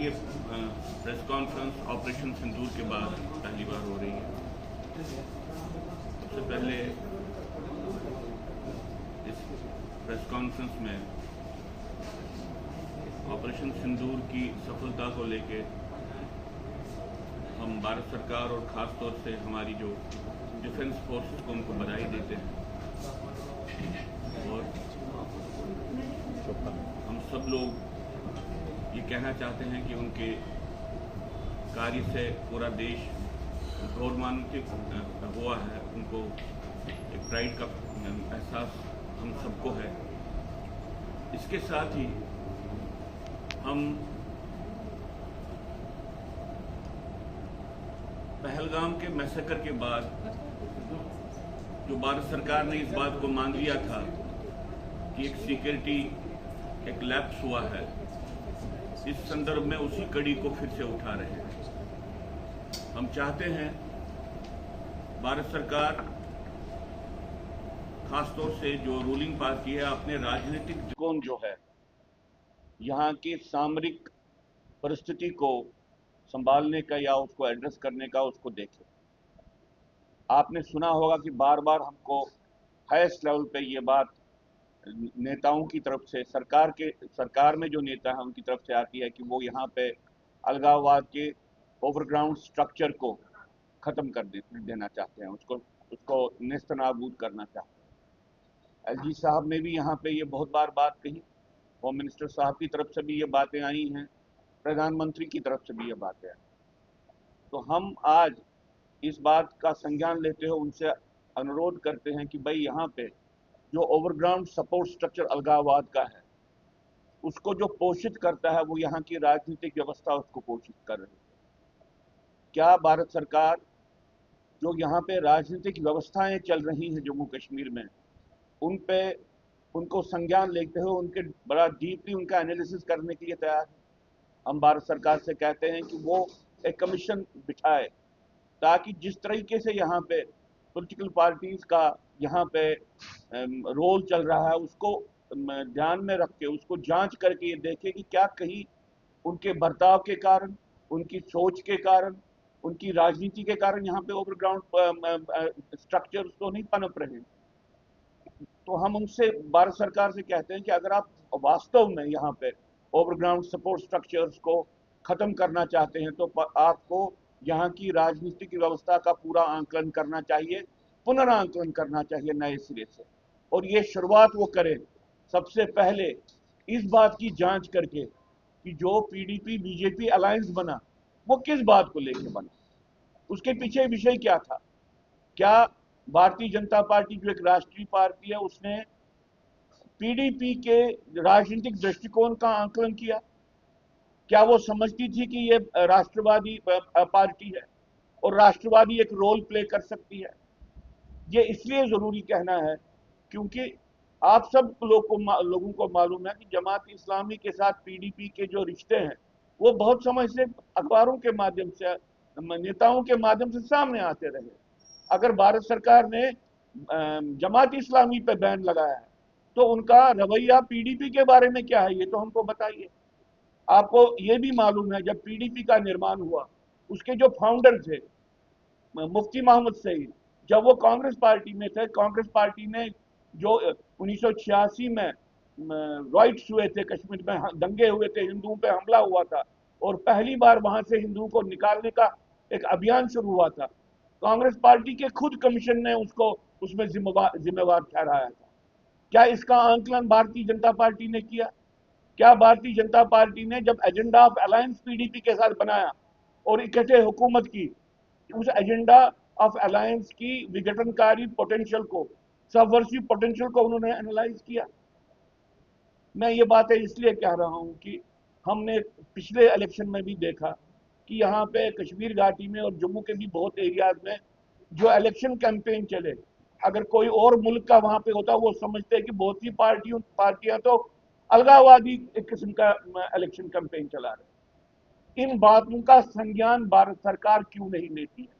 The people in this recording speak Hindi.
ये प्रेस कॉन्फ्रेंस ऑपरेशन सिंदूर के बाद पहली बार हो रही है। सबसे पहले इस प्रेस कॉन्फ्रेंस में ऑपरेशन सिंदूर की सफलता को लेके हम भारत सरकार और ख़ास तौर से हमारी जो डिफेंस फोर्सेस को उनको बधाई देते हैं और हम सब लोग ये कहना चाहते हैं कि उनके कार्य से पूरा देश गौरवान्वित हुआ है। उनको एक प्राइड का एहसास हम सबको है। इसके साथ ही हम पहलगाम के मैसेकर के बाद जो भारत सरकार ने इस बात को मान लिया था कि एक सिक्योरिटी एक लैप्स हुआ है, इस संदर्भ में उसी कड़ी को फिर से उठा रहे हैं। हम चाहते हैं भारत सरकार खासतौर से जो रूलिंग पार्टी है अपने राजनीतिक दृष्टिकोण जो है यहाँ की सामरिक परिस्थिति को संभालने का या उसको एड्रेस करने का उसको देखे। आपने सुना होगा कि बार बार हमको हाईएस्ट लेवल पे ये बात नेताओं की तरफ से सरकार में जो नेता हैं उनकी तरफ से आती है कि वो यहाँ पे अलगाववाद के ओवरग्राउंड स्ट्रक्चर को खत्म कर देना चाहते हैं, उसको नेस्तनाबूद करना चाहते हैं। एलजी साहब ने भी यहाँ पे ये बहुत बार बात कही, होम मिनिस्टर साहब की तरफ से भी ये बातें आई हैं, प्रधानमंत्री की तरफ से भी ये बातें आई। तो हम आज इस बात का संज्ञान लेते हुए उनसे अनुरोध करते हैं कि भाई यहाँ पे जो ओवरग्राउंड सपोर्ट स्ट्रक्चर अलगाववाद का है उसको जो पोषित करता है वो यहाँ की राजनीतिक व्यवस्था उसको पोषित कर रही है। क्या भारत सरकार जो यहाँ पे राजनीतिक व्यवस्थाएं चल रही हैं जम्मू कश्मीर में उन पे उनको संज्ञान लेते हुए उनके बड़ा डीपली उनका एनालिसिस करने के लिए तैयार है? हम भारत सरकार से कहते हैं कि वो एक कमीशन बिठाए ताकि जिस तरीके से यहाँ पे पॉलिटिकल पार्टीज का यहाँ पे रोल चल रहा है उसको ध्यान में रख के उसको जांच करके ये देखे कि क्या कहीं उनके बर्ताव के कारण, उनकी सोच के कारण, उनकी राजनीति के कारण यहाँ पे ओवरग्राउंड स्ट्रक्चर्स तो नहीं पनप रहे। तो हम उनसे भारत सरकार से कहते हैं कि अगर आप वास्तव में यहाँ पे ओवरग्राउंड सपोर्ट स्ट्रक्चर्स को खत्म करना चाहते हैं तो आपको यहाँ की राजनीतिक व्यवस्था का पूरा आंकलन करना चाहिए, पुनरांकलन करना चाहिए नए सिरे से। और ये शुरुआत वो करें सबसे पहले इस बात की जांच करके कि जो पीडीपी बीजेपी अलायंस बना वो किस बात को लेकर बना, उसके पीछे विषय क्या था। क्या भारतीय जनता पार्टी जो एक राष्ट्रीय पार्टी है उसने पीडीपी के राजनीतिक दृष्टिकोण का आंकलन किया? क्या वो समझती थी कि ये राष्ट्रवादी पार्टी है और राष्ट्रवादी एक रोल प्ले कर सकती है? ये इसलिए जरूरी कहना है क्योंकि आप सब लोगों को मालूम है कि जमात इस्लामी के साथ पीडीपी के जो रिश्ते हैं वो बहुत समय से अखबारों के माध्यम से, नेताओं के माध्यम से सामने आते रहे। अगर भारत सरकार ने जमात इस्लामी पे बैन लगाया है तो उनका रवैया पीडीपी के बारे में क्या है ये तो हमको बताइए। आपको ये भी मालूम है जब पीडीपी का निर्माण हुआ उसके जो फाउंडर थे मुफ्ती मोहम्मद सईद, जब वो कांग्रेस पार्टी में थे, कांग्रेस पार्टी ने जो 1986 में राइट्स हुए थे, कश्मीर में दंगे हुए थे, हिंदुओं पे हमला हुआ था और पहली बार वहां से हिंदुओं को निकालने का एक अभियान शुरू हुआ था। कांग्रेस पार्टी के खुद कमीशन ने उसको उसमें जिम्मेवार ठहराया था। क्या इसका आंकलन भारतीय जनता पार्टी ने किया? क्या भारतीय जनता पार्टी ने जब एजेंडा ऑफ अलायंस पीडीपी के साथ बनाया और इकट्ठे हुकूमत की, उस एजेंडा ऑफ अलायंस की विघटनकारी पोटेंशियल को, सबवर्सिव पोटेंशियल को उन्होंने एनालाइज किया? मैं ये बातें इसलिए कह रहा हूं कि हमने पिछले इलेक्शन में भी देखा कि यहाँ पे कश्मीर घाटी में और जम्मू के भी बहुत एरियाज में जो इलेक्शन कैंपेन चले, अगर कोई और मुल्क का वहां पे होता वो समझते हैं कि बहुत सी पार्टियां तो अलगाववादी एक किस्म का इलेक्शन कैंपेन चला रहे। इन बातों का संज्ञान भारत सरकार क्यों नहीं लेती है?